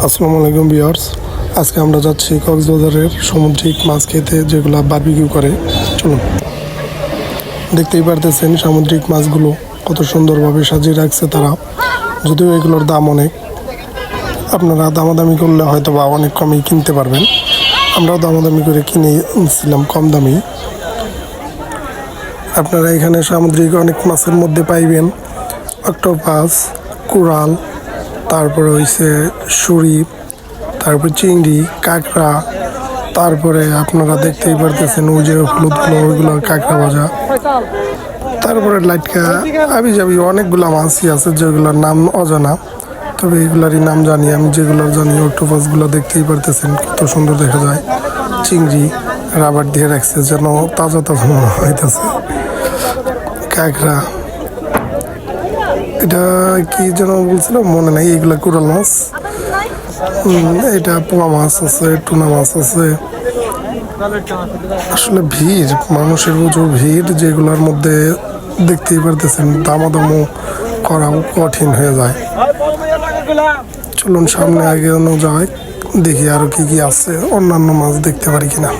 আসসালামু আলাইকুম ভিউয়ার্স। আজকে আমরা যাচ্ছি কক্সবাজারের সামুদ্রিক মাছ খেতে, যেগুলো বারবিকিউ করে। চলুন, দেখতেই পারতেছেন সামুদ্রিক মাছগুলো কত সুন্দরভাবে সাজিয়ে রাখছে তারা। যদিও এগুলোর দাম অনেক, আপনারা দামাদামি করলে হয়তো বা অনেক কমই কিনতে পারবেন। আমরাও দামাদামি করে কিনেছিলাম কম দামি। আপনারা এখানে সামুদ্রিক অনেক মাছের মধ্যে পাইবেন অক্টোপাস, কোরাল, তারপরে হইছে সুরি, তারপর চিংড়ি, কাঁকড়া, তারপরে আপনারা দেখতেই পারতেছেন ওই যে হলুদগুলো, ওইগুলো কাঁকড়া ভাজা, তারপরে লাইটকা আবি যাবি অনেকগুলো মাছই আছে যেগুলোর নাম অজানা, তবে এগুলারই নাম জানি আমি। যেগুলো জানি অক্টোপাসগুলো দেখতেই পারতেছেন কত সুন্দর দেখা যায়। চিংড়ি রাবার দিয়ে রাখছে যেন তাজা তাজা মনে হইতেছে। কাঁকড়া, এটা কি যেন বলছিল মনে নাই। এগুলা কোরাল মাছ, এটা পোয়া মাছ আছে, টুনা মাছ আছে। আসলে ভিড়, মানুষের প্রচুর ভিড়, যেগুলোর মধ্যে দেখতেই পারতেছেন দামাদামও করাও কঠিন হয়ে যায়। চলুন সামনে আগে যায়, দেখি আরো কি কি আছে, অন্যান্য মাছ দেখতে পারি কিনা।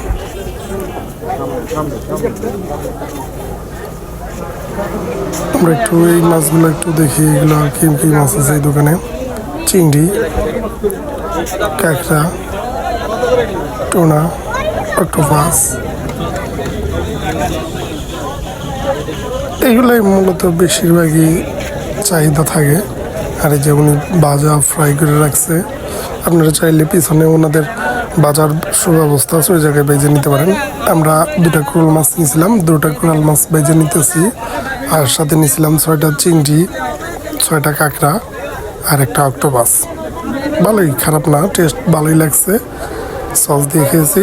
আমরা একটু এই মাছগুলো একটু দেখি, এগুলো কি কি মাছ আছে এই দোকানে। চিংড়ি, কাঁকড়া, টুনা, অক্টোপাস, এগুলাই মূলত বেশিরভাগই চাহিদা থাকে। আর এই যে উনি ভাজা ফ্রাই করে রাখছে, আপনারা চাইলে পিছনে ওনাদের বাজার সুব্যবস্থা আছে, ওই জায়গায় বেজে নিতে পারেন। আমরা 2টা কোরাল মাছ নিয়েছিলাম, 2টা কোরাল মাছ বেজে নিতেছি। আর সাথে নিয়েছিলাম 6টা চিংড়ি, 6টা কাঁকড়া আর একটা অক্টোপাস। ভালোই, খারাপ না, টেস্ট ভালোই লাগছে। সস দিয়ে খেয়েছি,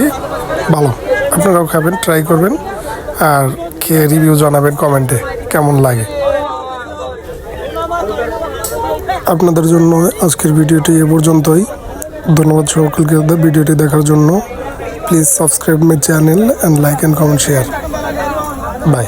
ভালো। আপনারাও খাবেন, ট্রাই করবেন, আর খেয়ে রিভিউ জানাবেন কমেন্টে কেমন লাগে। আপনাদের জন্য আজকের ভিডিওটি এ পর্যন্তই। ধন্যবাদ সকলকে ভিডিওটি দেখার জন্য। Please subscribe my channel and like and comment share. By.